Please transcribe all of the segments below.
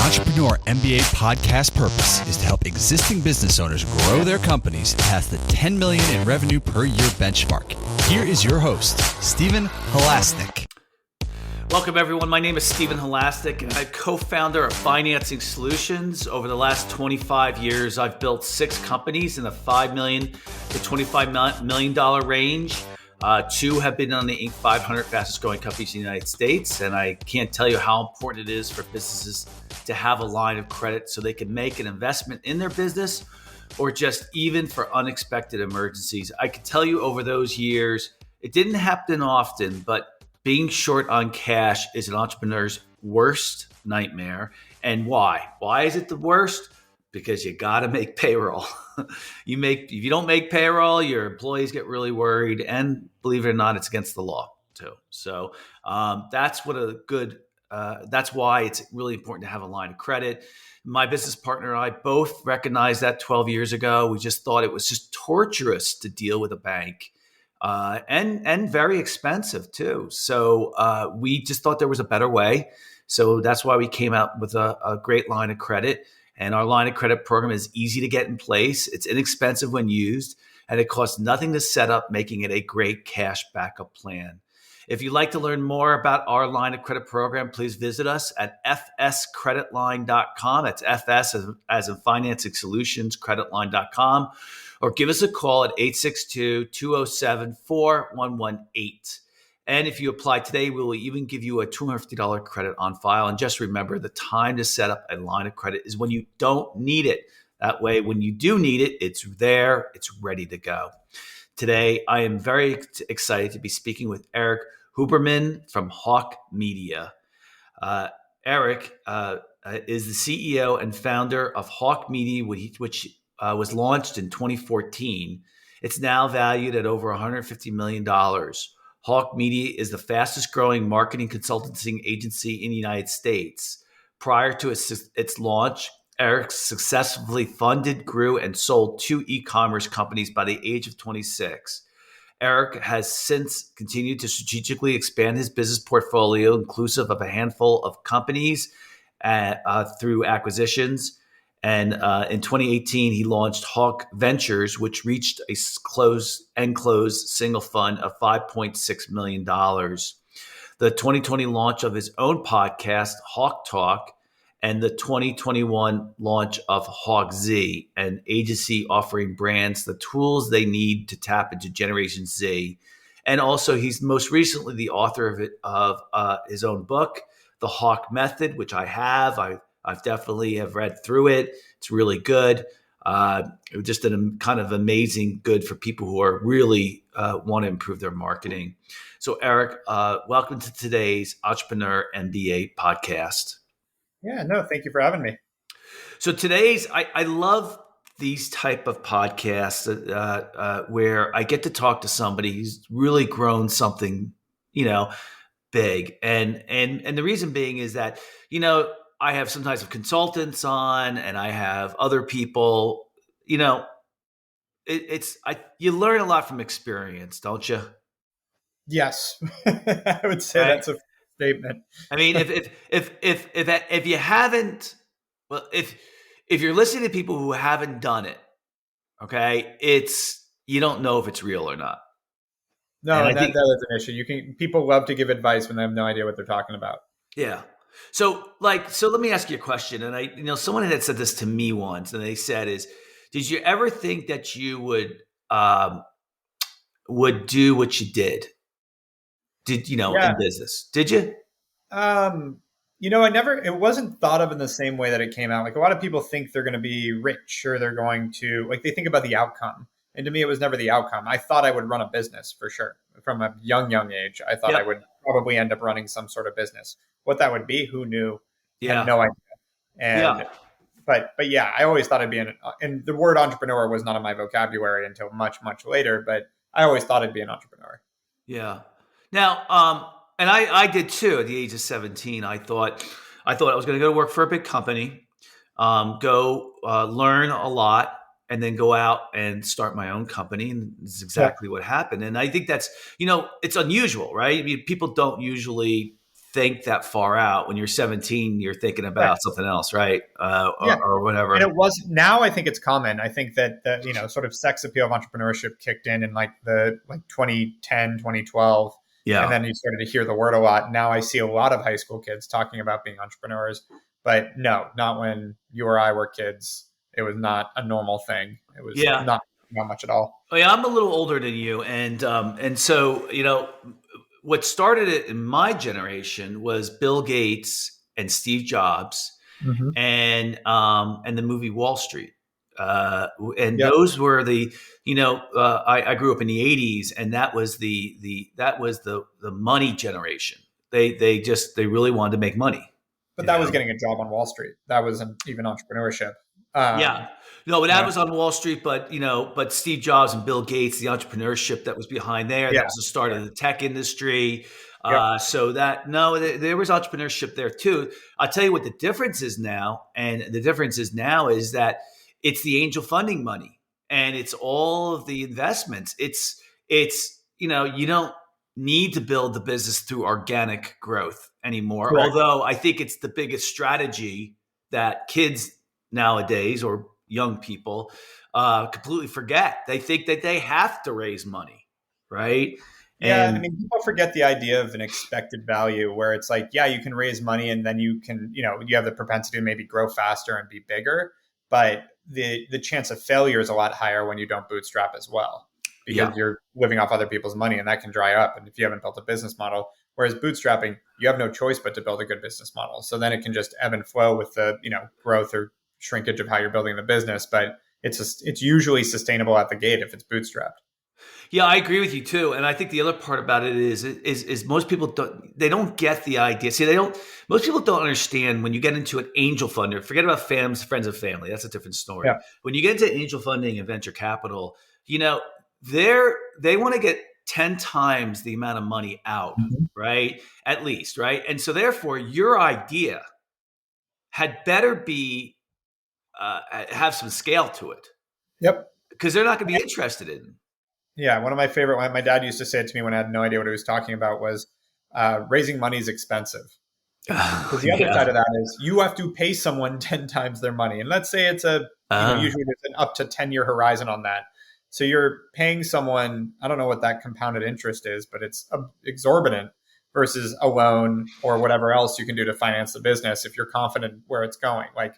Entrepreneur MBA podcast purpose is to help existing business owners grow their companies past the 10 million in revenue per year benchmark. Here is your host, Stephen Halasnik. Welcome, everyone. My name is Stephen Halasnik, and I'm co-founder of Financing Solutions. Over the last 25 years, I've built 6 companies in the $5 million to $25 million range. 2 have been on the Inc. 500 fastest growing companies in the United States. And I can't tell you how important it is for businesses to have a line of credit so they can make an investment in their business or just even for unexpected emergencies. I can tell you over those years, it didn't happen often, but being short on cash is an entrepreneur's worst nightmare. And why? Why is it the worst? Because you got to make payroll. If you don't make payroll, your employees get really worried, and believe it or not, it's against the law too. So that's why it's really important to have a line of credit. My business partner and I both recognized that 12 years ago. We just thought it was just torturous to deal with a bank, and very expensive too. So we just thought there was a better way. So that's why we came out with a great line of credit. And our line of credit program is easy to get in place. It's inexpensive when used, and it costs nothing to set up, making it a great cash backup plan. If you'd like to learn more about our line of credit program, please visit us at fscreditline.com. That's FS as in Financing Solutions, creditline.com. Or give us a call at 862-207-4118. And if you apply today, we will even give you a $250 credit on file. And just remember, the time to set up a line of credit is when you don't need it. That way, when you do need it, it's there, it's ready to go. Today, I am very excited to be speaking with Erik Huberman from Hawke Media. Erik is the CEO and founder of Hawke Media, which was launched in 2014. It's now valued at over $150 million. Hawke Media is the fastest growing marketing consulting agency in the United States. Prior to its launch, Erik successfully funded, grew, and sold 2 e-commerce companies by the age of 26. Erik has since continued to strategically expand his business portfolio, inclusive of a handful of companies through acquisitions. And in 2018, he launched Hawke Ventures, which reached a closed single fund of $5.6 million. The 2020 launch of his own podcast, Hawke Talk, and the 2021 launch of Hawke Z, an agency offering brands the tools they need to tap into Generation Z. And also, he's most recently the author of his own book, The Hawke Method, which I've definitely have read through it. It's really good. Just a kind of amazing good for people who are really want to improve their marketing. So Erik, welcome to today's Entrepreneur MBA podcast. Yeah, no, thank you for having me. So I love these type of podcasts where I get to talk to somebody who's really grown something, big. And the reason being is that, I have sometimes consultants on, and I have other people. You learn a lot from experience, don't you? Yes, I would say that's a statement. I mean, if you haven't, well, if you're listening to people who haven't done it, okay, you don't know if it's real or not. No, that is an issue. People love to give advice when they have no idea what they're talking about. Yeah. So let me ask you a question. And someone had said this to me once, and they said did you ever think that you would do what you did? In business? Did you? It wasn't thought of in the same way that it came out. Like, a lot of people think they're going to be rich, or they're going to, they think about the outcome. And to me, it was never the outcome. I thought I would run a business for sure. From a young age, I thought I would probably end up running some sort of business. What that would be, who knew? I had no idea. But yeah, I always thought I'd be and the word entrepreneur was not in my vocabulary until much, much later, but I always thought I'd be an entrepreneur. Yeah. Now, and I did too. At the age of 17, I thought I was going to go work for a big company, go learn a lot, and then go out and start my own company. And this is exactly what happened. And I think that's, it's unusual, right? I mean, people don't usually think that far out. When you're 17, you're thinking Right. about something else, right? Yeah. Or whatever. And it was, now I think it's common. I think that the, sort of sex appeal of entrepreneurship kicked in like 2010, 2012. And Yeah. then you started to hear the word a lot. Now I see a lot of high school kids talking about being entrepreneurs, but no, not when you or I were kids. It was not a normal thing. It was Yeah. not much at all. Oh, yeah, I'm a little older than you, and so what started it in my generation was Bill Gates and Steve Jobs, Mm-hmm. and the movie Wall Street, and Yep. those were I grew up in the '80s, and that was the money generation. They really wanted to make money. But that was getting a job on Wall Street. That wasn't even entrepreneurship. Yeah. No, but that Yeah. was on Wall Street, but Steve Jobs and Bill Gates, the entrepreneurship that was behind there, Yeah. that was the start of the tech industry. Yep. So there was entrepreneurship there too. I'll tell you what the difference is now. And the difference is now is that it's the angel funding money and it's all of the investments. You don't need to build the business through organic growth anymore. Correct. Although I think it's the biggest strategy that kids nowadays or young people completely forget. They think that they have to raise money, right? Yeah, And I mean, people forget the idea of an expected value where it's like, yeah, you can raise money and then you can, you have the propensity to maybe grow faster and be bigger, but the chance of failure is a lot higher when you don't bootstrap as well, because you're living off other people's money and that can dry up. And if you haven't built a business model, whereas bootstrapping, you have no choice but to build a good business model. So then it can just ebb and flow with the, growth or shrinkage of how you're building the business, but it's usually sustainable at the gate if it's bootstrapped. yeah, I agree with you too. And I think the other part about it is most people don't get the idea. See, most people don't understand when you get into an angel funder, forget about friends and family. That's a different story. Yeah. When you get into angel funding and venture capital, they want to get 10 times the amount of money out, right? At least, right? And so therefore your idea had better be have some scale to it, Yep. because they're not going to be interested in. Yeah, one of my favorite. My dad used to say it to me when I had no idea what he was talking about was raising money is expensive. Because the other side of that is you have to pay someone 10 times their money, and let's say it's usually there's an up to 10-year horizon on that. So you're paying someone, I don't know what that compounded interest is, but it's exorbitant versus a loan or whatever else you can do to finance the business if you're confident where it's going. Like,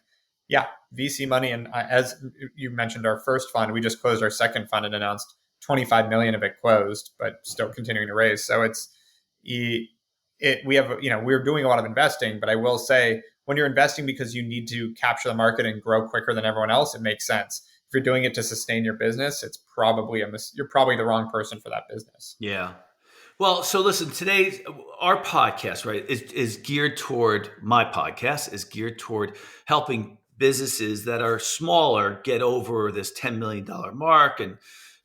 yeah, VC money, and as you mentioned, our first fund, we just closed our second fund and announced 25 million of it closed, but still continuing to raise. So we're doing a lot of investing, but I will say when you're investing because you need to capture the market and grow quicker than everyone else, it makes sense. If you're doing it to sustain your business, it's probably you're probably the wrong person for that business. Yeah. Well, so listen, our podcast, right, is geared toward, my podcast is geared toward helping businesses that are smaller get over this $10 million mark. And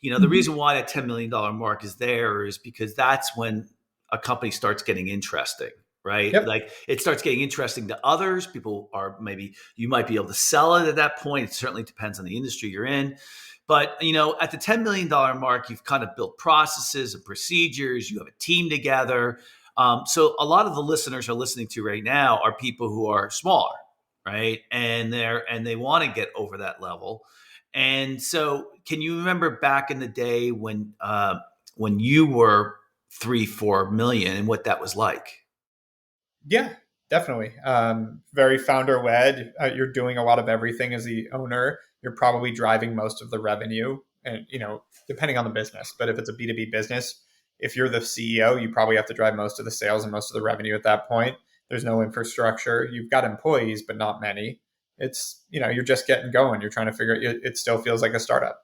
the reason why that $10 million mark is there is because that's when a company starts getting interesting, right? Yep. Like it starts getting interesting to others. People you might be able to sell it at that point. It certainly depends on the industry you're in. But, at the $10 million mark, you've kind of built processes and procedures. You have a team together. So a lot of the listeners are listening to right now are people who are smaller, right? And they want to get over that level. And so, can you remember back in the day when you were 3-4 million and what that was like? Yeah, definitely. Very founder led. You're doing a lot of everything as the owner. You're probably driving most of the revenue, and depending on the business. But if it's a B2B business, if you're the CEO, you probably have to drive most of the sales and most of the revenue at that point. There's no infrastructure. You've got employees, but not many. It's, you're just getting going. You're trying to figure it still feels like a startup.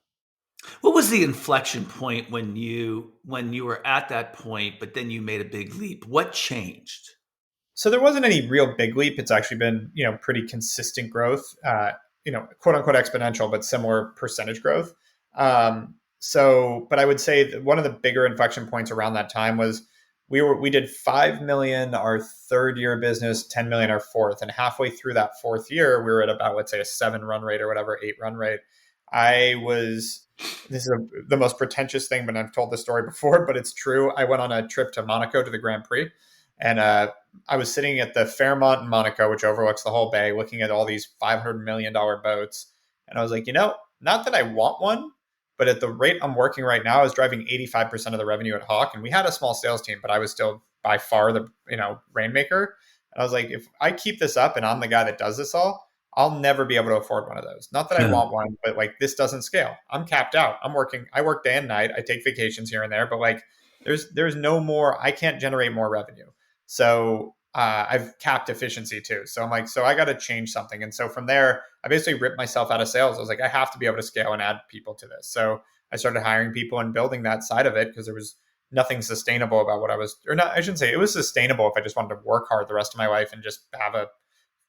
What was the inflection point when you were at that point, but then you made a big leap? What changed? So there wasn't any real big leap. It's actually been, pretty consistent growth, quote unquote exponential, but similar percentage growth. But I would say that one of the bigger inflection points around that time was we did 5 million our third year of business, 10 million our fourth. And halfway through that fourth year, we were at about, let's say, a 7 run rate or whatever, 8 run rate. This is the most pretentious thing, but I've told this story before, but it's true. I went on a trip to Monaco to the Grand Prix. And I was sitting at the Fairmont in Monaco, which overlooks the whole bay, looking at all these $500 million boats. And I was like, not that I want one, but at the rate I'm working right now, I was driving 85% of the revenue at Hawke. And we had a small sales team, but I was still by far the rainmaker. And I was like, if I keep this up and I'm the guy that does this all, I'll never be able to afford one of those. Not that I want one, but like this doesn't scale. I'm capped out. I work day and night. I take vacations here and there, but like there's no more, I can't generate more revenue. So I've capped efficiency too. So I'm like, so I got to change something. And so from there, I basically ripped myself out of sales. I was like, I have to be able to scale and add people to this. So I started hiring people and building that side of it because there was nothing sustainable about what I was, or not, I shouldn't say it was sustainable if I just wanted to work hard the rest of my life and just have a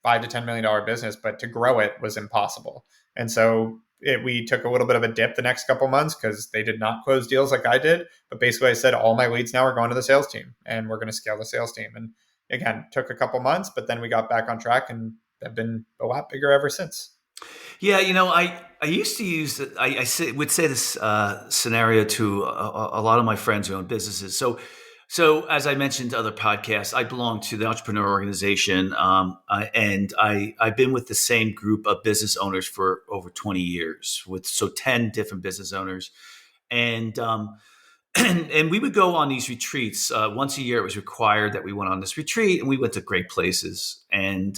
$5 to $10 million business, but to grow it was impossible. And so we took a little bit of a dip the next couple months because they did not close deals like I did. But basically I said, all my leads now are going to the sales team and we're going to scale the sales team. And again, took a couple months, but then we got back on track and have been a lot bigger ever since. Yeah, I used to use would say this scenario to a lot of my friends who own businesses. So as I mentioned to other podcasts, I belong to the Entrepreneur Organization, and I've been with the same group of business owners for over 20 years, with 10 different business owners, and and we would go on these retreats once a year. It was required that we went on this retreat, and we went to great places, and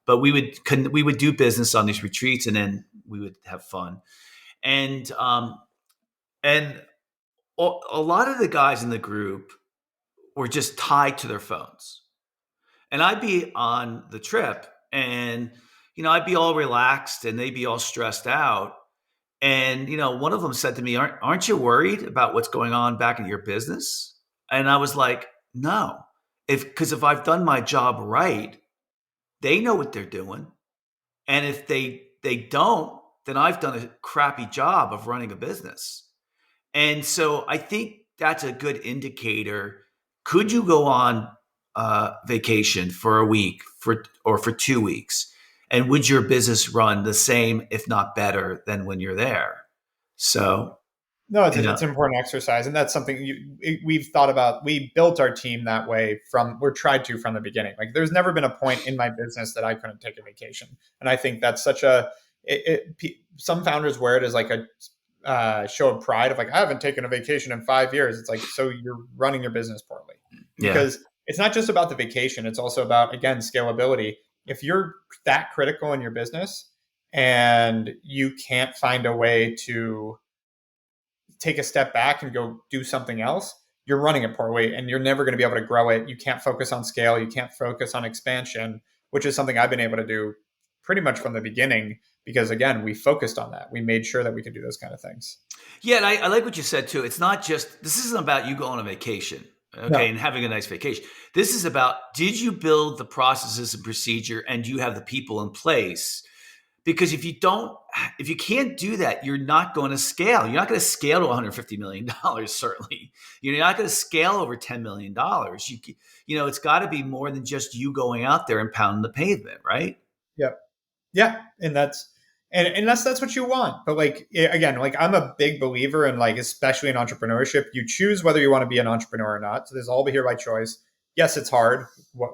but we would do business on these retreats, and then we would have fun, and a lot of the guys in the group were just tied to their phones. And I'd be on the trip and, I'd be all relaxed and they'd be all stressed out. And, one of them said to me, aren't you worried about what's going on back in your business? And I was like, no, because if I've done my job right, they know what they're doing. And if they don't, then I've done a crappy job of running a business. And so I think that's a good indicator. Could you go on vacation for a week or for 2 weeks? And would your business run the same, if not better, than when you're there? So, no, it's an important exercise. And that's something we've thought about. We built our team that way we're tried to from the beginning. Like there's never been a point in my business that I couldn't take a vacation. And I think that's such some founders wear it as like a show of pride of like, I haven't taken a vacation in 5 years. It's like, so you're running your business poorly. Because it's not just about the vacation. It's also about, again, scalability. If you're that critical in your business and you can't find a way to take a step back and go do something else, you're running it poorly and you're never going to be able to grow it. You can't focus on scale. You can't focus on expansion, which is something I've been able to do pretty much from the beginning because, again, we focused on that. We made sure that we could do those kind of things. Yeah, and I like what you said, too. It's not just – this isn't about you going on vacation. Okay. And having a nice vacation. This is about, did you build the processes and procedure and you have the people in place? Because if you can't do that, you're not going to scale. You're not going to scale to $150 million, certainly. You're not going to scale over $10 million. It's got to be more than just you going out there and pounding the pavement, right? Yep. Yeah. And that's what you want. But like, again, like I'm a big believer in like, especially in entrepreneurship, you choose whether you want to be an entrepreneur or not. So there's all here by choice. Yes, it's hard.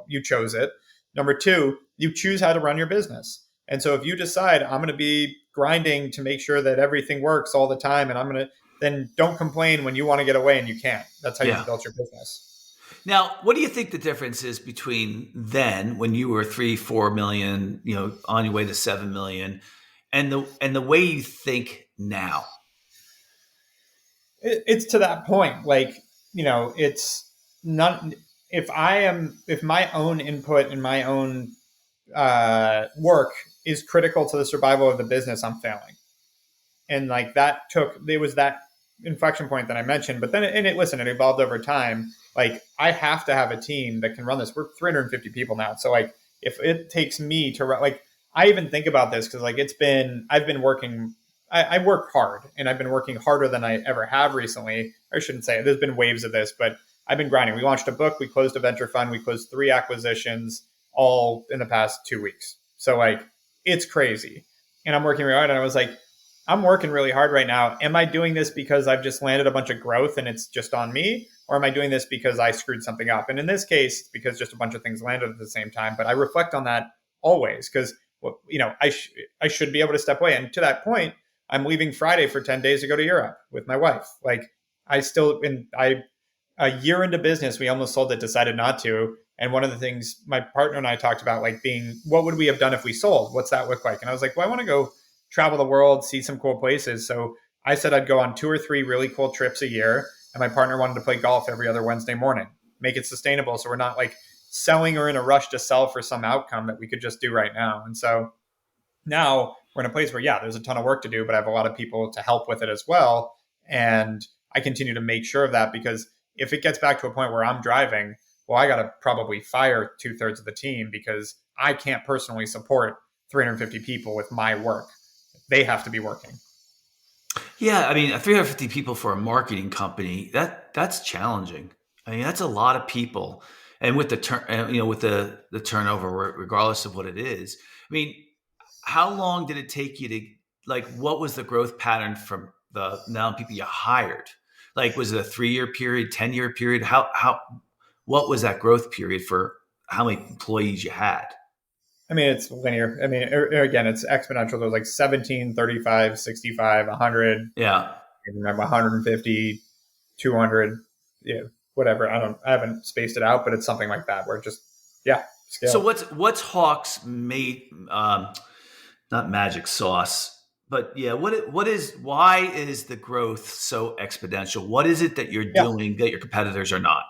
You chose it. Number two, you choose how to run your business. And so if you decide I'm going to be grinding to make sure that everything works all the time, and then don't complain when you want to get away and you can't. That's how you built your business. Now, what do you think the difference is between then when you were 3-4 million, on your way to 7 million, and the way you think now? It's to that point. Like, it's not, if my own input and my own work is critical to the survival of the business, I'm failing. And like there was that inflection point that I mentioned, but then it evolved over time. Like I have to have a team that can run this. We're 350 people now. So like, if it takes me to run, like, I even think about this because like I've been working, I work hard and I've been working harder than I ever have recently. I shouldn't say it. There's been waves of this, but I've been grinding. We launched a book, we closed a venture fund, we closed 3 acquisitions all in the past 2 weeks. So like, it's crazy. And I'm working really hard. And I was like, I'm working really hard right now. Am I doing this because I've just landed a bunch of growth and it's just on me? or am I doing this because I screwed something up? And in this case, it's because just a bunch of things landed at the same time. But I reflect on that always because, I should be able to step away. And to that point, I'm leaving Friday for 10 days to go to Europe with my wife. Like a year into business, we almost sold it, decided not to. And one of the things my partner and I talked about, like being, what would we have done if we sold? What's that look like? And I was like, well, I want to go travel the world, see some cool places. So I said I'd go on 2 or 3 really cool trips a year. And my partner wanted to play golf every other Wednesday morning, make it sustainable. So we're not like selling or in a rush to sell for some outcome that we could just do right now. And so now we're in a place where, yeah, there's a ton of work to do, but I have a lot of people to help with it as well. And I continue to make sure of that, because if it gets back to a point where I'm driving, well, I got to probably fire 2/3 of the team because I can't personally support 350 people with my work. They have to be working. Yeah, I mean, 350 people for a marketing company, that's challenging. I mean, that's a lot of people, and with the turnover, regardless of what it is. I mean, how long did it take you to, like, what was the growth pattern from the amount of people you hired? Like, was it a 3-year period, 10-year period? What was that growth period for how many employees you had? I mean, it's linear. I mean, again, it's exponential. There's like 17, 35, 65, 100. Yeah. I remember 150, 200, yeah, whatever. I haven't spaced it out, but it's something like that where it just, yeah, scale. So what's Hawke's not magic sauce, but yeah, why is the growth so exponential? What is it that you're doing that your competitors are not?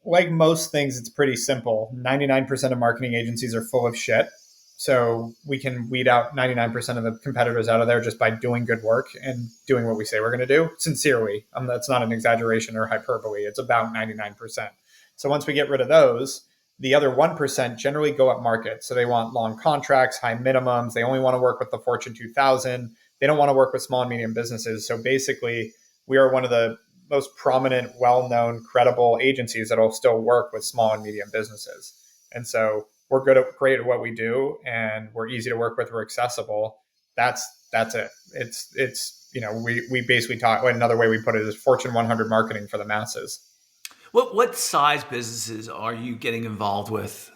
Like most things, it's pretty simple. 99% of marketing agencies are full of shit. So we can weed out 99% of the competitors out of there just by doing good work and doing what we say we're going to do. Sincerely, that's not an exaggeration or hyperbole. It's about 99%. So once we get rid of those, the other 1% generally go up market. So they want long contracts, high minimums. They only want to work with the Fortune 2000. They don't want to work with small and medium businesses. So basically, we are one of the most prominent, well-known, credible agencies that'll still work with small and medium businesses. And so we're great at what we do, and we're easy to work with. We're accessible. That's it. It's we basically talk. Another way we put it is Fortune 100 marketing for the masses. What size businesses are you getting involved with?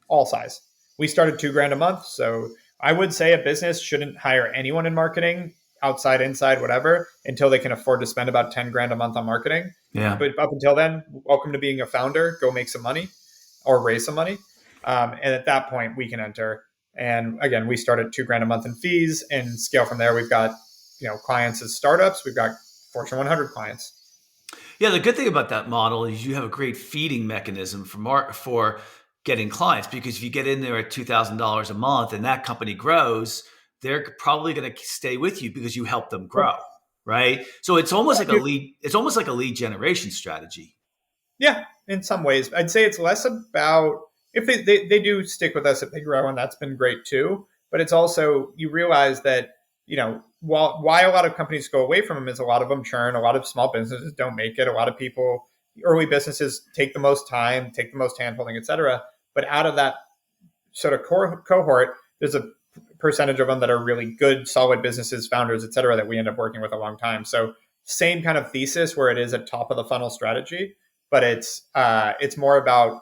All size. We started $2,000 a month. So I would say a business shouldn't hire anyone in marketing, outside, inside, whatever, until they can afford to spend about $10,000 a month on marketing. Yeah. But up until then, welcome to being a founder. Go make some money or raise some money. And at that point, we can enter. And again, we start at $2,000 a month in fees and scale from there. We've got, clients as startups. We've got Fortune 100 clients. Yeah, the good thing about that model is you have a great feeding mechanism for getting clients, because if you get in there at $2,000 a month and that company grows, they're probably going to stay with you because you help them grow, right? So it's almost like a lead. It's almost like a lead generation strategy. Yeah, in some ways, I'd say it's less about if they do stick with us if they grow, and that's been great too. But it's also, you realize that why a lot of companies go away from them is a lot of them churn, a lot of small businesses don't make it, a lot of people, early businesses take the most time, take the most handholding, et cetera. But out of that sort of cohort, there's a percentage of them that are really good, solid businesses, founders, et cetera, that we end up working with a long time. So same kind of thesis where it is a top of the funnel strategy, but it's more about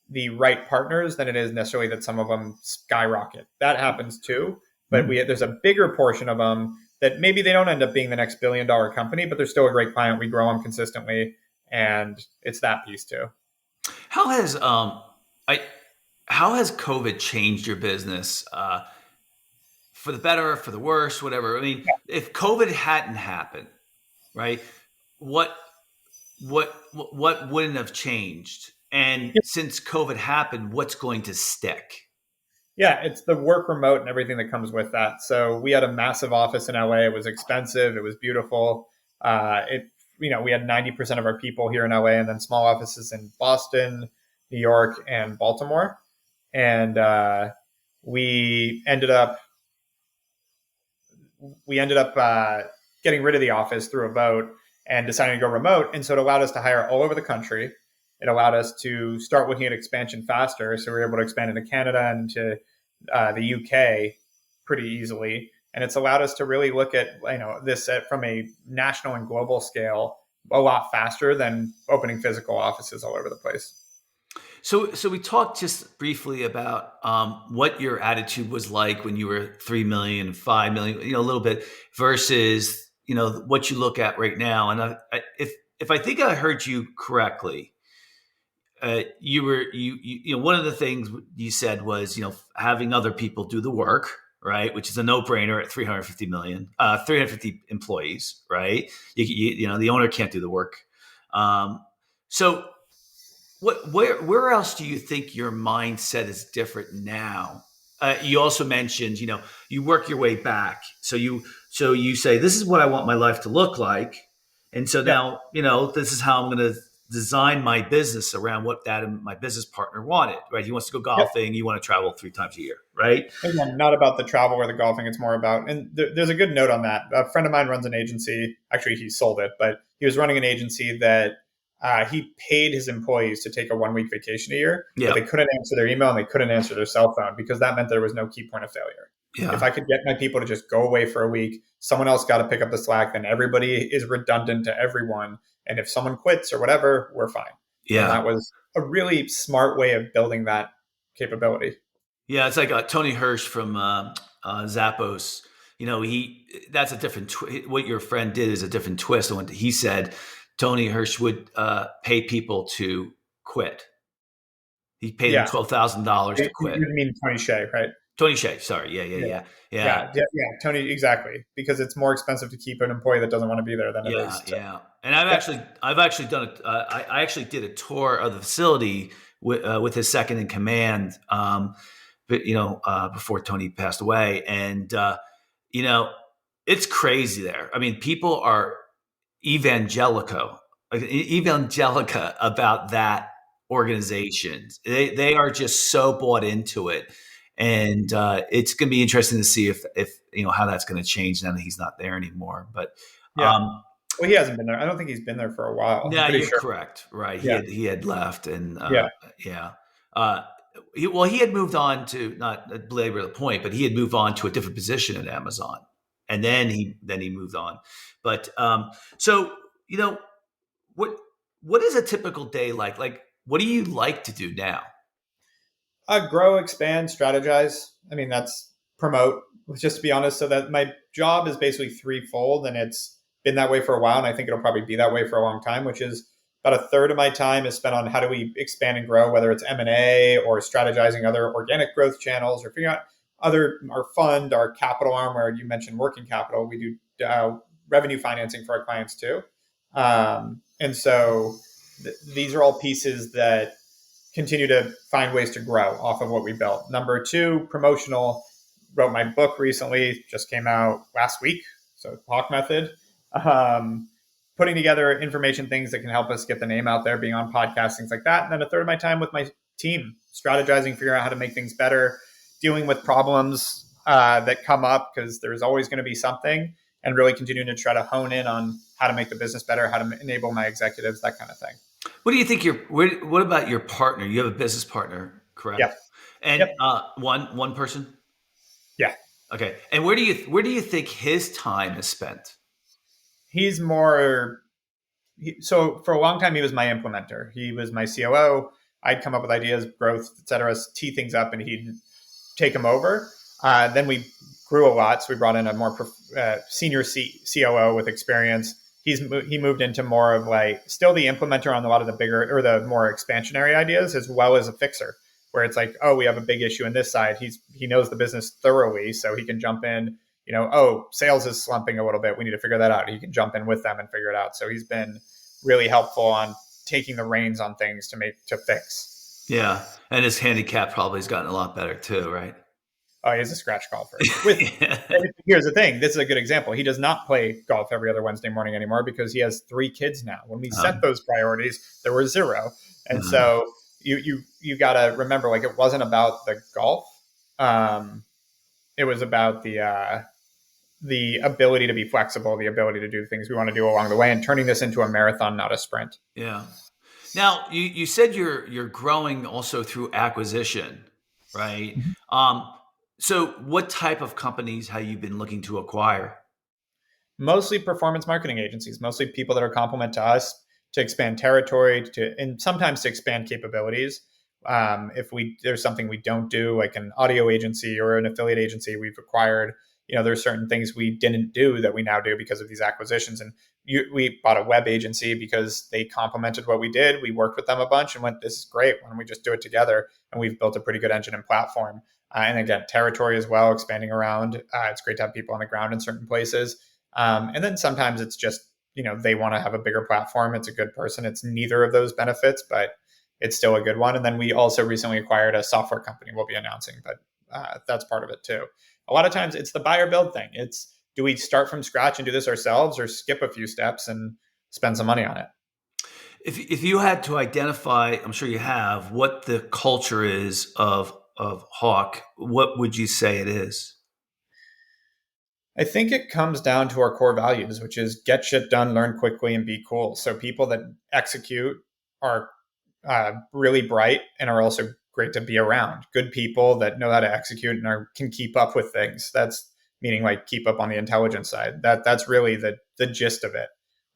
the right partners than it is necessarily that some of them skyrocket. That happens too, but there's a bigger portion of them that maybe they don't end up being the next $1 billion company, but they're still a great client. We grow them consistently, and it's that piece too. How has COVID changed your business? For the better, for the worse, whatever. I mean, if COVID hadn't happened, right? What wouldn't have changed? And since COVID happened, what's going to stick? Yeah, it's the work remote and everything that comes with that. So we had a massive office in LA. It was expensive. It was beautiful. We had 90% of our people here in LA, and then small offices in Boston, New York, and Baltimore. And we ended up getting rid of the office through a vote and deciding to go remote. And so it allowed us to hire all over the country. It allowed us to start looking at expansion faster. So we were able to expand into Canada and to the UK pretty easily. And it's allowed us to really look at this from a national and global scale a lot faster than opening physical offices all over the place. So we talked just briefly about what your attitude was like when you were 3 million, 5 million, a little bit versus, what you look at right now. And if I think I heard you correctly, one of the things you said was, having other people do the work, right? Which is a no-brainer at 350 employees, right? The owner can't do the work. So where else do you think your mindset is different now? You also mentioned, you work your way back. So you say, this is what I want my life to look like. And so now, this is how I'm going to design my business around what that and my business partner wanted, right? He wants to go golfing. You want to travel 3 times a year, right? Again, not about the travel or the golfing. It's more about, and there's a good note on that. A friend of mine runs an agency. Actually, he sold it, but he was running an agency that he paid his employees to take a 1-week vacation a year, but they couldn't answer their email and they couldn't answer their cell phone because that meant there was no key point of failure. Yeah. If I could get my people to just go away for a week, someone else got to pick up the slack, then everybody is redundant to everyone. And if someone quits or whatever, we're fine. Yeah. And that was a really smart way of building that capability. Yeah. It's like Tony Hirsch from Zappos. That's a different, what your friend did is a different twist. And he said, Tony Hirsch would pay people to quit. He paid them $12,000 to quit. You mean Tony Shea, right? Tony Shea, sorry. Yeah. Tony, exactly. Because it's more expensive to keep an employee that doesn't want to be there than it is. Yeah. And I've actually done it. I actually did a tour of the facility with his second in command, before Tony passed away. And, it's crazy there. I mean, people are evangelica about that organization. They are just so bought into it. And it's going to be interesting to see if how that's going to change now that he's not there anymore. But well, he hasn't been there. I don't think he's been there for a while. Yeah, you're correct. Right. He had left, and he had moved on to, not belabor the point, but he had moved on to a different position at Amazon, and then he moved on. But what is a typical day like? Like, what do you like to do now? Grow, expand, strategize. I mean, that's promote, just to be honest. So that my job is basically threefold, and it's been that way for a while. And I think it'll probably be that way for a long time, which is about a third of my time is spent on how do we expand and grow, whether it's M&A or strategizing other organic growth channels or figuring out our fund, our capital arm, where you mentioned working capital. We do revenue financing for our clients too. And so these are all pieces that continue to find ways to grow off of what we built. Number 2, promotional. Wrote my book recently, just came out last week. So Hawke method, putting together information, things that can help us get the name out there, being on podcasts, things like that. And then a third of my time with my team, strategizing, figuring out how to make things better, dealing with problems that come up, because there's always going to be something, and really continuing to try to hone in on how to make the business better, how to enable my executives, that kind of thing. What do you think what about your partner? You have a business partner, correct? Yeah. And one person? Yeah. Okay. And where do you think his time is spent? He's more, so for a long time, he was my implementer. He was my COO. I'd come up with ideas, growth, et cetera, tee things up, and he'd take them over. Then we grew a lot. So we brought in a more senior COO with experience. He moved into more of like still the implementer on a lot of the bigger or the more expansionary ideas, as well as a fixer, where it's like, oh, we have a big issue in this side. He knows the business thoroughly, so he can jump in. Sales is slumping a little bit. We need to figure that out. He can jump in with them and figure it out. So he's been really helpful on taking the reins on things to fix. Yeah, and his handicap probably has gotten a lot better too, right? Oh, he's a scratch golfer. Here's the thing. This is a good example. He does not play golf every other Wednesday morning anymore because he has 3 kids now. When we set those priorities, there were 0. And so you got to remember, like, it wasn't about the golf. It was about the ability to be flexible, the ability to do things we want to do along the way, and turning this into a marathon, not a sprint. Yeah. Now, you said you're growing also through acquisition, right? Mm-hmm. So what type of companies have you been looking to acquire? Mostly performance marketing agencies, mostly people that are complement to us to expand territory, and sometimes to expand capabilities. If there's something we don't do, like an audio agency or an affiliate agency we've acquired, there's certain things we didn't do that we now do because of these acquisitions. And we bought a web agency because they complemented what we did. We worked with them a bunch and went, this is great. Why don't we just do it together? And we've built a pretty good engine and platform. And again, territory as well, expanding around. It's great to have people on the ground in certain places. And then sometimes it's just, they want to have a bigger platform. It's a good person. It's neither of those benefits, but it's still a good one. And then we also recently acquired a software company we'll be announcing, but that's part of it too. A lot of times it's the buy or build thing. It's, do we start from scratch and do this ourselves, or skip a few steps and spend some money on it? If you had to identify, I'm sure you have, what the culture is of Hawke, what would you say it is? I think it comes down to our core values, which is get shit done, learn quickly, and be cool. So people that execute are really bright and are also great to be around. Good people that know how to execute and can keep up with things. That's meaning like keep up on the intelligence side. That's really the gist of it.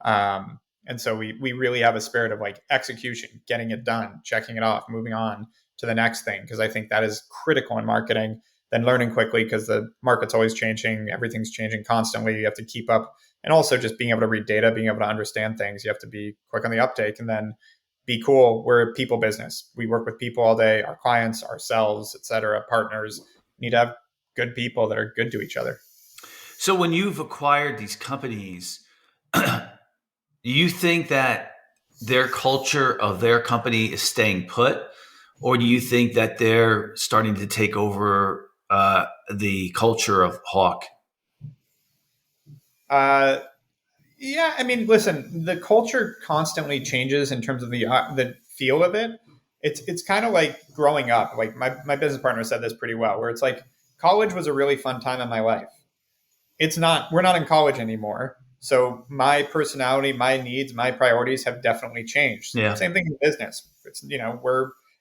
And so we really have a spirit of like execution, getting it done, checking it off, moving on to the next thing, because I think that is critical in marketing. Then learning quickly, because the market's always changing. Everything's changing constantly. You have to keep up. And also just being able to read data, being able to understand things. You have to be quick on the uptake, and then be cool. We're a people business. We work with people all day, our clients, ourselves, et cetera, partners. We need to have good people that are good to each other. So when you've acquired these companies, do you think that their culture of their company is staying put? Or do you think that they're starting to take over the culture of Hawke? Yeah, I mean, listen, the culture constantly changes in terms of the feel of it. It's kind of like growing up. Like my business partner said this pretty well, where it's like college was a really fun time in my life. It's not. We're not in college anymore. So my personality, my needs, my priorities have definitely changed. Yeah. Same thing in business. It's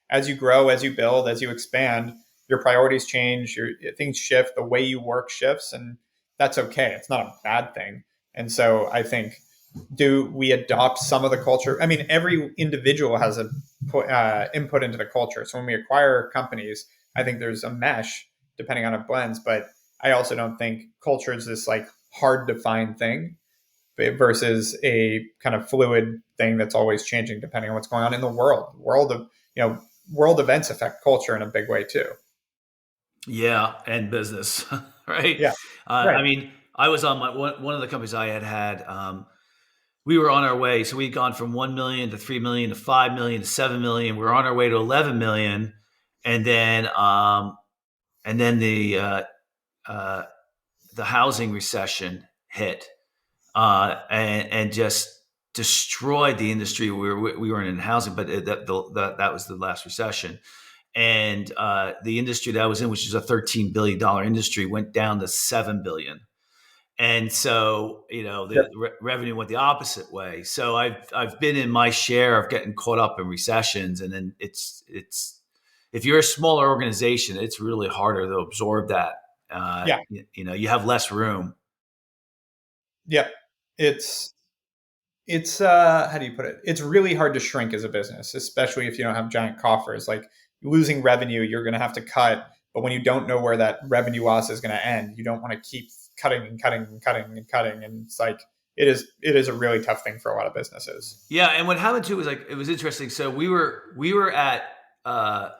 as you grow, as you build, as you expand, your priorities change, things shift, the way you work shifts, and that's okay. It's not a bad thing. And so I think, do we adopt some of the culture? I mean, every individual has a input into the culture. So when we acquire companies, I think there's a mesh depending on it blends, but I also don't think culture is this like hard to find thing versus a kind of fluid thing that's always changing depending on what's going on in the world. World events affect culture in a big way too. Yeah, and business, right? Yeah, right. I mean, I was on one of the companies I had. We were on our way, so we'd gone from 1 million to 3 million to 5 million to 7 million. We're on our way to 11 million, and then the housing recession hit and just destroyed the industry. We weren't in housing, but that was the last recession. And the industry that I was in, which is a $13 billion industry, went down to $7 billion. And so, revenue went the opposite way. So I've been in my share of getting caught up in recessions. And then it's if you're a smaller organization, it's really harder to absorb that. You have less room. Yeah. It's how do you put it? It's really hard to shrink as a business, especially if you don't have giant coffers. Like losing revenue, you're going to have to cut. But when you don't know where that revenue loss is going to end, you don't want to keep cutting and cutting and cutting and cutting. And it's like, it is a really tough thing for a lot of businesses. Yeah. And what happened too was like, it was interesting. So we were at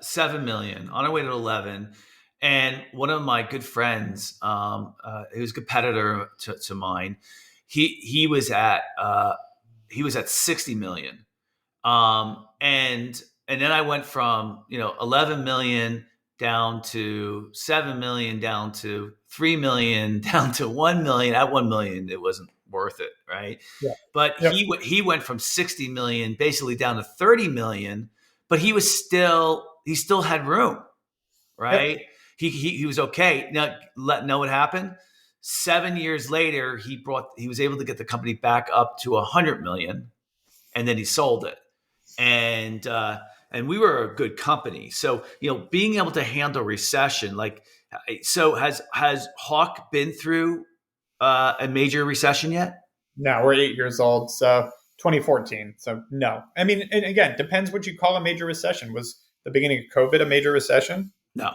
7 million on our way to 11. And one of my good friends, he was a competitor to mine. He was at 60 million. And then I went from, 11 million down to 7 million, down to 3 million, down to 1 million. At 1 million, it wasn't worth it. Right. Yeah. But he went from 60 million basically down to 30 million, but he still had room. Right. Yep. He was okay. Now, know what happened? 7 years later, he was able to get the company back up to 100 million, and then he sold it. And we were a good company. So, being able to handle recession, so has Hawke been through a major recession yet? No, we're 8 years old, so 2014. So no. I mean, and again, depends what you call a major recession. Was the beginning of COVID a major recession? No.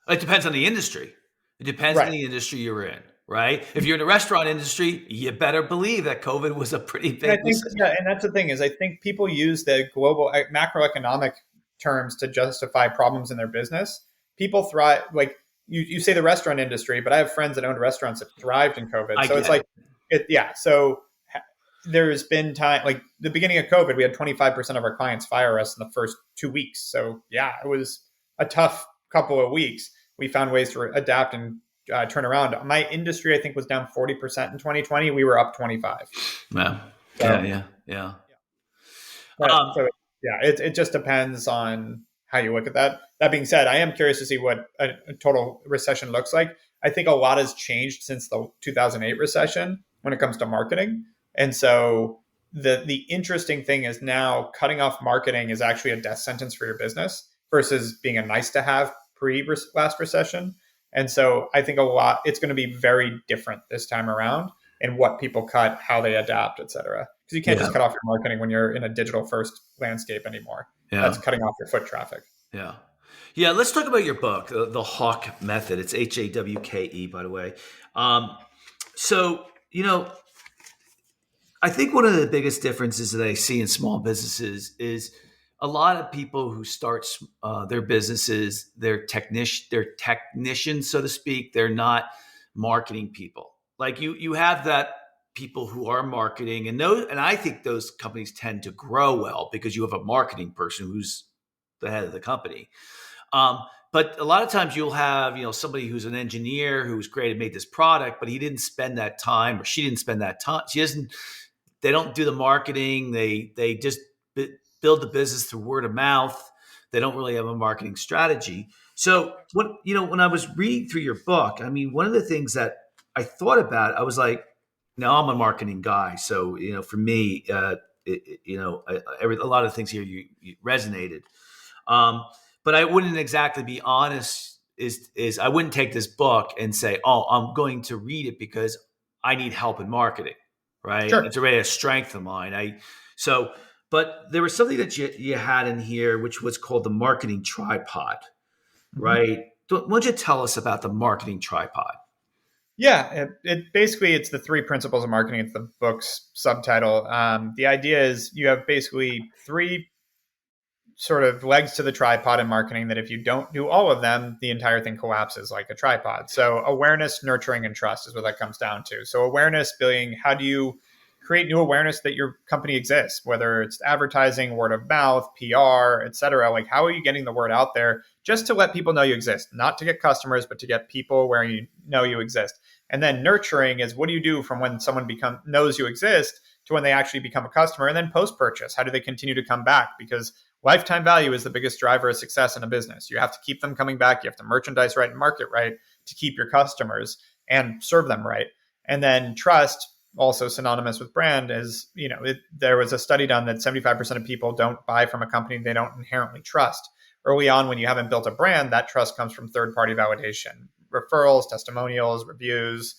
It depends on the industry. It depends on Right. the industry you're in, right? If you're in the restaurant industry, you better believe that COVID was a pretty And I big think, recession. yeah, and that's the thing is I think people use the global macroeconomic terms to justify problems in their business. People thrive, like you say the restaurant industry, but I have friends that owned restaurants that thrived in COVID. I So it's get like, it. yeah. So there's been time, like the beginning of COVID, we had 25% of our clients fire us in the first 2 weeks. So yeah, it was a tough couple of weeks. We found ways to adapt and turn around. My industry, I think, was down 40% in 2020. We were up 25. Yeah. So, Yeah. so yeah, it just depends on how you look at that. That being said, I am curious to see what a total recession looks like. I think a lot has changed since the 2008 recession when it comes to marketing. And so the interesting thing is now cutting off marketing is actually a death sentence for your business versus being a nice to have pre last recession. And so I think it's going to be very different this time around in what people cut, how they adapt, et cetera. Because you can't Yeah. just cut off your marketing when you're in a digital first landscape anymore. Yeah. That's cutting off your foot traffic. Yeah. Yeah. Let's talk about your book, the Hawke Method. It's HAWKE, by the way. So, I think one of the biggest differences that I see in small businesses is a lot of people who start their businesses, they're technicians, so to speak. They're not marketing people. Like you have that people who are marketing, and I think those companies tend to grow well because you have a marketing person who's the head of the company. But a lot of times you'll have, somebody who's an engineer who's great and made this product, but he didn't spend that time, or she didn't spend that time. They don't do the marketing. They just build the business through word of mouth. They don't really have a marketing strategy. So when I was reading through your book, I mean, one of the things that I thought about, I was like, now I'm a marketing guy. So, for me, a lot of things here you resonated. But I wouldn't exactly be honest is I wouldn't take this book and say, oh, I'm going to read it because I need help in marketing, right? Sure. It's already a strength of mine. But there was something that you had in here, which was called the marketing tripod, right? Why don't you tell us about the marketing tripod? Yeah, it basically it's the three principles of marketing. It's the book's subtitle. The idea is you have basically three sort of legs to the tripod in marketing that if you don't do all of them, the entire thing collapses like a tripod. So awareness, nurturing, and trust is what that comes down to. So awareness being, how do you create new awareness that your company exists, whether it's advertising, word of mouth, PR, et cetera. Like, how are you getting the word out there just to let people know you exist, not to get customers, but to get people where you know you exist. And then nurturing is, what do you do from when someone knows you exist to when they actually become a customer? And then post-purchase, how do they continue to come back? Because lifetime value is the biggest driver of success in a business. You have to keep them coming back. You have to merchandise right and market right to keep your customers and serve them right. And then trust, also synonymous with brand, is, there was a study done that 75% of people don't buy from a company they don't inherently trust. Early on, when you haven't built a brand, that trust comes from third-party validation, referrals, testimonials, reviews,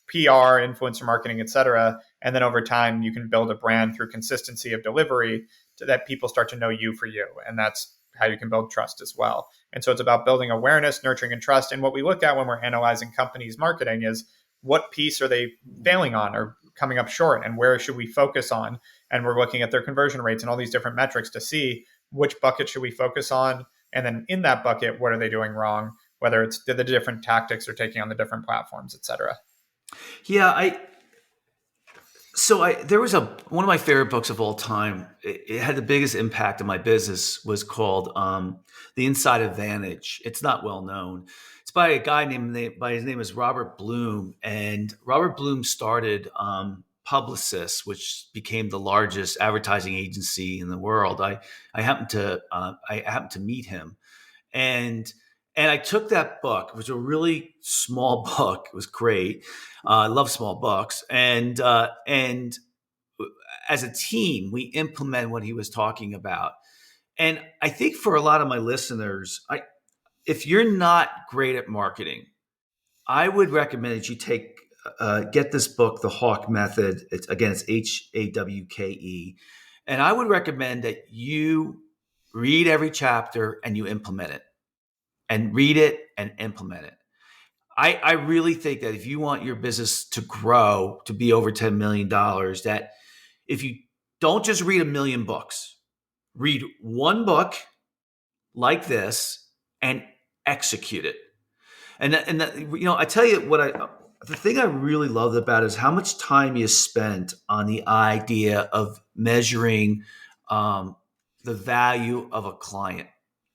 PR, influencer marketing, et cetera. And then over time, you can build a brand through consistency of delivery so that people start to know you for you. And that's how you can build trust as well. And so it's about building awareness, nurturing, and trust. And what we look at when we're analyzing companies' marketing is, what piece are they failing on or coming up short, and where should we focus on? And we're looking at their conversion rates and all these different metrics to see which bucket should we focus on. And then in that bucket, what are they doing wrong? Whether it's the different tactics they're taking on the different platforms, et cetera. Yeah, there was one of my favorite books of all time. It had the biggest impact on my business. Was called The Inside Advantage. It's not well known. It's by a guy his name is Robert Bloom, and Robert Bloom started Publicis, which became the largest advertising agency in the world. I happened to meet him, and I took that book. It was a really small book. It was great. I love small books. And as a team, we implement what he was talking about. And I think for a lot of my listeners, if you're not great at marketing, I would recommend that you take get this book, The Hawke Method. It's Hawke. And I would recommend that you read every chapter and you implement it, and read it and implement it. I really think that if you want your business to grow to be over $10 million, that if you don't just read a million books, read one book like this and execute it. I tell you the thing I really loved about it is how much time you spent on the idea of measuring the value of a client.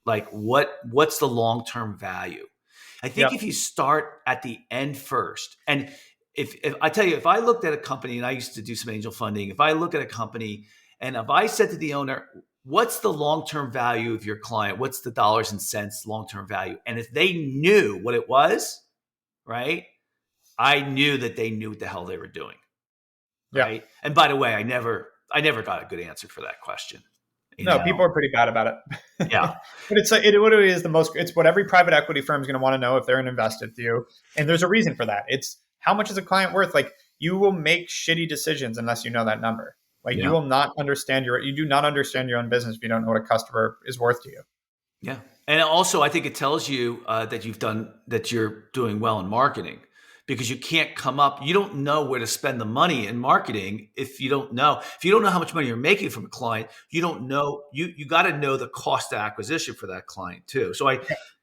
Like what's the long-term value? I think if you start at the end first, and if I tell you, if I looked at a company, and I used to do some angel funding, if I look at a company and if I said to the owner, what's the long-term value of your client? What's the dollars and cents long-term value? And if they knew what it was, right, I knew that they knew what the hell they were doing. Right. Yeah. And by the way, I never got a good answer for that question. No, people are pretty bad about it. Yeah. But it's what every private equity firm is going to want to know if they're invested with you. And there's a reason for that. It's how much is a client worth? Like, you will make shitty decisions unless you know that number. Like, you will not understand you do not understand your own business if you don't know what a customer is worth to you. Yeah. And also, I think it tells you that you're doing well in marketing, because you don't know where to spend the money in marketing if you don't know how much money you're making from a client. You don't know, you got to know the cost of acquisition for that client too. So I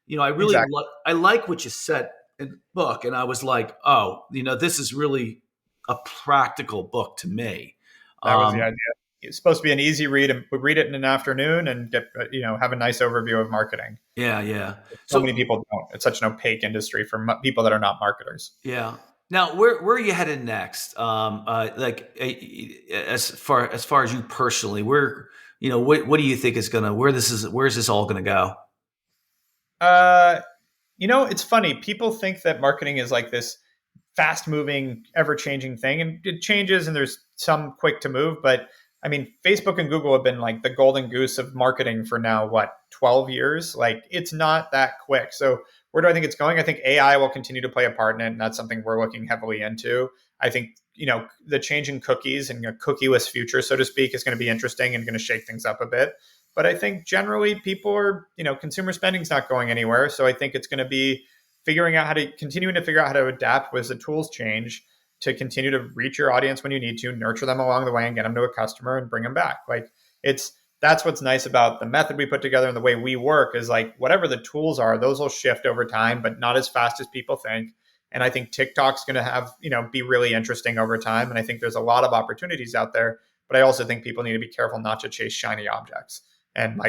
really I like what you said in the book, and I was like, oh, this is really a practical book to me. That was the idea. It's supposed to be an easy read, and we read it in an afternoon and get, have a nice overview of marketing. Yeah. Yeah. So many people don't. It's such an opaque industry for people that are not marketers. Yeah. Now, where are you headed next? As far as you personally, what do you think is where's this all going to go? It's funny. People think that marketing is like this fast moving, ever changing thing, and it changes, and there's some quick to move, but I mean, Facebook and Google have been like the golden goose of marketing for now, 12 years? Like, it's not that quick. So where do I think it's going? I think AI will continue to play a part in it, and that's something we're looking heavily into. I think, the change in cookies and a cookieless future, so to speak, is going to be interesting and going to shake things up a bit. But I think generally people are, consumer spending's not going anywhere. So I think it's going to be continuing to figure out how to adapt as the tools change, to continue to reach your audience when you need to, nurture them along the way, and get them to a customer and bring them back. Like, that's what's nice about the method we put together and the way we work is, like, whatever the tools are, those will shift over time, but not as fast as people think. And I think TikTok's going to have, be really interesting over time. And I think there's a lot of opportunities out there, but I also think people need to be careful not to chase shiny objects and,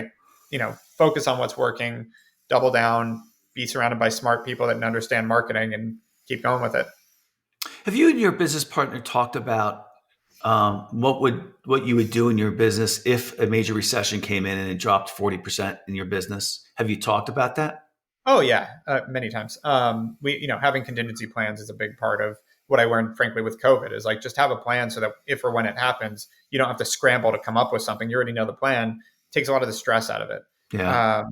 focus on what's working, double down, be surrounded by smart people that understand marketing, and keep going with it. Have you and your business partner talked about what you would do in your business if a major recession came in and it dropped 40% in your business? Have you talked about that? Oh yeah, many times. We, having contingency plans is a big part of what I learned, frankly, with COVID. Is like, just have a plan so that if or when it happens, you don't have to scramble to come up with something. You already know the plan. It takes a lot of the stress out of it. Yeah.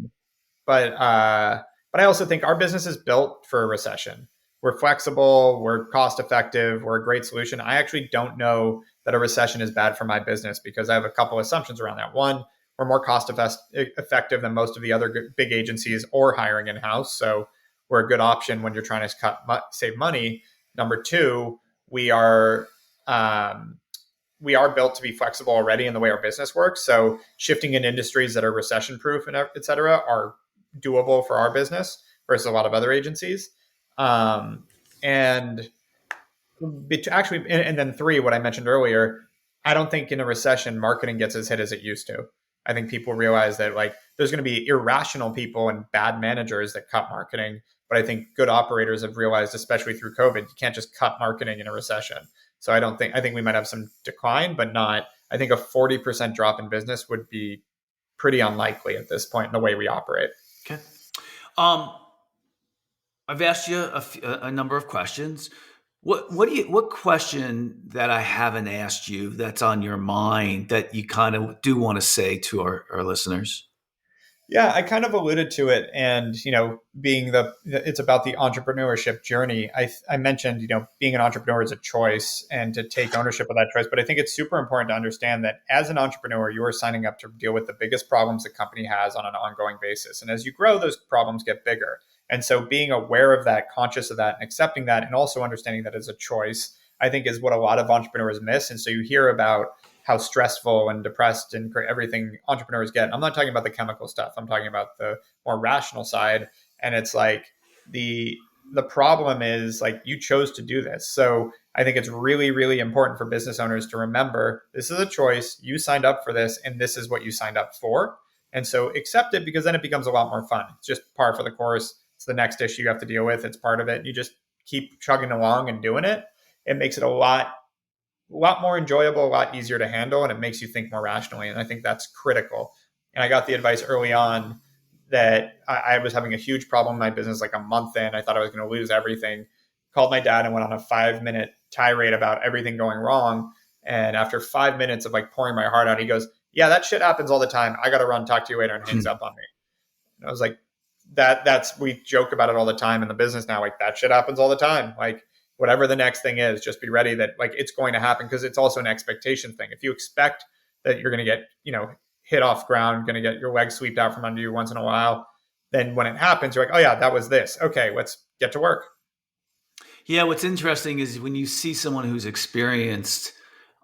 But I also think our business is built for a recession. We're flexible, we're cost effective, we're a great solution. I actually don't know that a recession is bad for my business, because I have a couple of assumptions around that. One, we're more cost effective than most of the other big agencies or hiring in-house. So we're a good option when you're trying to save money. Number two, we are built to be flexible already in the way our business works. So shifting in industries that are recession proof and et cetera are doable for our business versus a lot of other agencies. And then three, what I mentioned earlier, I don't think in a recession marketing gets as hit as it used to. I think people realize that, like, there's going to be irrational people and bad managers that cut marketing. But I think good operators have realized, especially through COVID, you can't just cut marketing in a recession. So I think we might have some decline, but not, I think a 40% drop in business would be pretty unlikely at this point in the way we operate. Okay. I've asked you a number of questions. What question that I haven't asked you that's on your mind that you kind of do want to say to our listeners? Yeah, I kind of alluded to it, and being it's about the entrepreneurship journey. I mentioned being an entrepreneur is a choice, and to take ownership of that choice. But I think it's super important to understand that as an entrepreneur, you are signing up to deal with the biggest problems the company has on an ongoing basis, and as you grow, those problems get bigger. And so, being aware of that, conscious of that, and accepting that, and also understanding that as a choice, I think is what a lot of entrepreneurs miss. And so, you hear about how stressful and depressed and everything entrepreneurs get. And I'm not talking about the chemical stuff. I'm talking about the more rational side. And it's like the problem is like you chose to do this. So I think it's really, really important for business owners to remember this is a choice. You signed up for this, and this is what you signed up for. And so accept it, because then it becomes a lot more fun. It's just par for the course. It's the next issue you have to deal with. It's part of it. You just keep chugging along and doing it. It makes it a lot more enjoyable, a lot easier to handle, and it makes you think more rationally. And I think that's critical. And I got the advice early on that I was having a huge problem in my business, like a month in. I thought I was going to lose everything. Called my dad and went on a 5-minute tirade about everything going wrong. And after 5 minutes of like pouring my heart out, he goes, "Yeah, that shit happens all the time. I got to run, talk to you later," and hangs up on me. And I was like, we joke about it all the time in the business now. Like, that shit happens all the time. Like, whatever the next thing is, just be ready that like it's going to happen, because it's also an expectation thing. If you expect that you're going to get, hit off ground, going to get your legs swept out from under you once in a while, then when it happens, you're like, oh yeah, that was this. Okay, let's get to work. Yeah, what's interesting is when you see someone who's experienced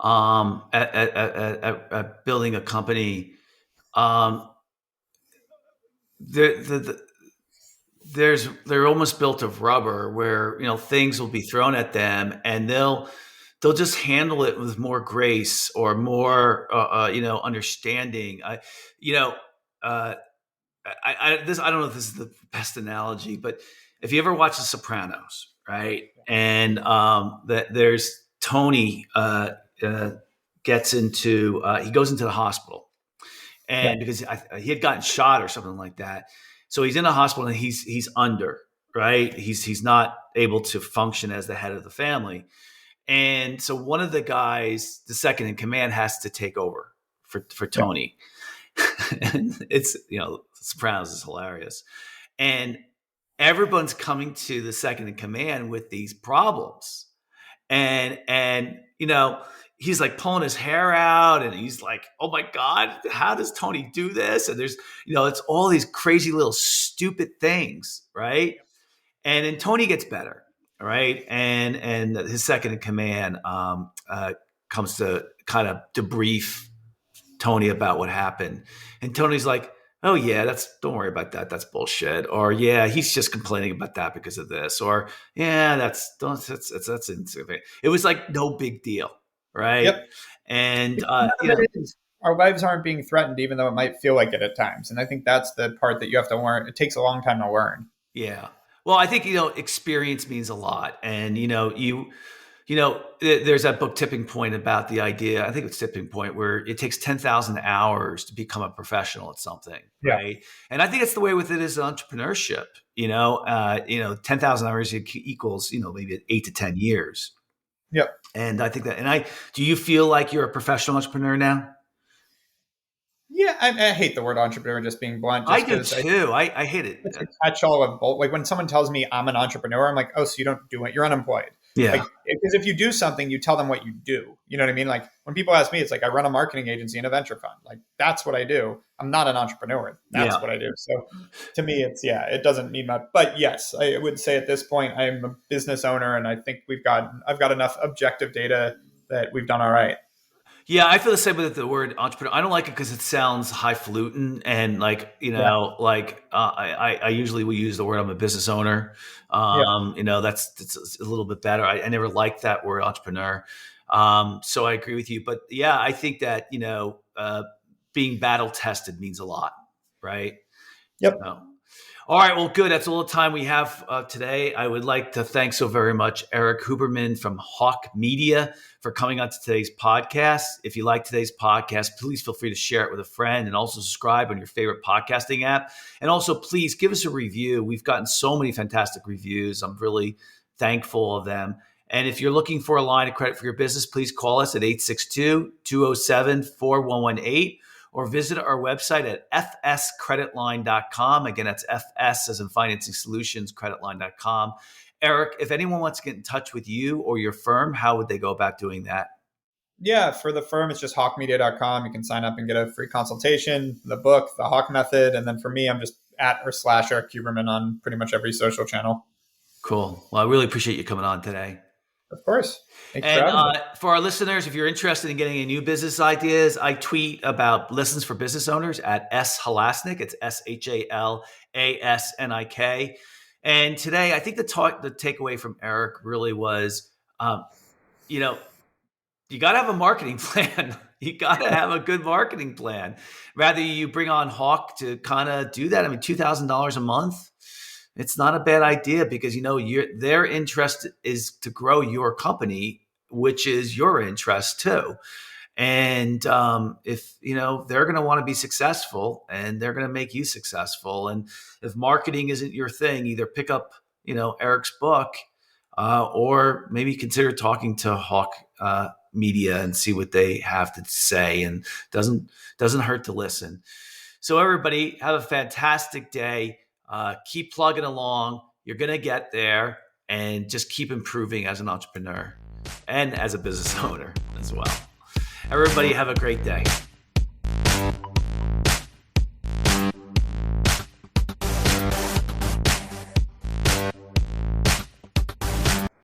at building a company, they're almost built of rubber, where things will be thrown at them and they'll just handle it with more grace or more understanding. I don't know if this is the best analogy, but if you ever watch The Sopranos, right? And there's Tony gets into he goes into the hospital, and because he had gotten shot or something like that. So he's in a hospital and he's under, right? He's not able to function as the head of the family. And so one of the guys, the second in command, has to take over for Tony. And it's, Sopranos is hilarious. And everyone's coming to the second in command with these problems. And he's like pulling his hair out, and he's like, "Oh my God, how does Tony do this?" And there's, it's all these crazy little stupid things, right? And then Tony gets better, right? And his second in command comes to kind of debrief Tony about what happened. And Tony's like, "Oh yeah, don't worry about that. That's bullshit." Or, "Yeah, he's just complaining about that because of this." Or, "Yeah, that's insignificant." It was like no big deal. Right. Yep. And, our lives aren't being threatened, even though it might feel like it at times. And I think that's the part that you have to learn. It takes a long time to learn. Yeah. Well, I think, experience means a lot. And, there's that book Tipping Point about the idea, I think it's Tipping Point, where it takes 10,000 hours to become a professional at something. Yeah. Right. And I think it's the way with it is entrepreneurship, 10,000 hours equals, maybe 8 to 10 years. Yep. And I think that, do you feel like you're a professional entrepreneur now? Yeah, I hate the word entrepreneur, just being blunt. I do too. I hate it. It's a catch-all of both. Like when someone tells me I'm an entrepreneur, I'm like, oh, so you don't do it. You're unemployed. Yeah. Because if you do something, you tell them what you do. You know what I mean? Like when people ask me, it's like I run a marketing agency and a venture fund. Like that's what I do. I'm not an entrepreneur. That's what I do. So to me, it doesn't mean much. But yes, I would say at this point, I'm a business owner, and I think I've got enough objective data that we've done all right. Yeah, I feel the same with the word entrepreneur. I don't like it because it sounds highfalutin, and I usually will use the word I'm a business owner. That's a little bit better. I never liked that word entrepreneur. So I agree with you, but yeah, I think that being battle tested means a lot, right? Yep. So, all right. Well, good. That's all the time we have today. I would like to thank so very much Erik Huberman from Hawke Media for coming on to today's podcast. If you like today's podcast, please feel free to share it with a friend, and also subscribe on your favorite podcasting app. And also, please give us a review. We've gotten so many fantastic reviews. I'm really thankful of them. And if you're looking for a line of credit for your business, please call us at 862-207-4118. or visit our website at fscreditline.com. Again, that's FS as in Financing Solutions, creditline.com. Erik, if anyone wants to get in touch with you or your firm, how would they go about doing that? Yeah, for the firm, it's just hawkemedia.com. You can sign up and get a free consultation, the book, the Hawke method. And then for me, I'm just at or / Erik Huberman on pretty much every social channel. Cool. Well, I really appreciate you coming on today. Of course. Thanks for And having me. for our listeners, if you're interested in getting any new business ideas, I tweet about lessons for business owners at S Halasnik. It's SHALASNIK. And today, I think the takeaway from Erik really was, you got to have a marketing plan. You got to have a good marketing plan. Rather, you bring on Hawke to kind of do that. I mean, $2,000 a month, it's not a bad idea because, their interest is to grow your company, which is your interest too. And if, they're going to want to be successful and they're going to make you successful. And if marketing isn't your thing, either pick up, Erik's book or maybe consider talking to Hawke Media and see what they have to say, and doesn't hurt to listen. So everybody, have a fantastic day. Keep plugging along. You're going to get there, and just keep improving as an entrepreneur and as a business owner as well. Everybody have a great day.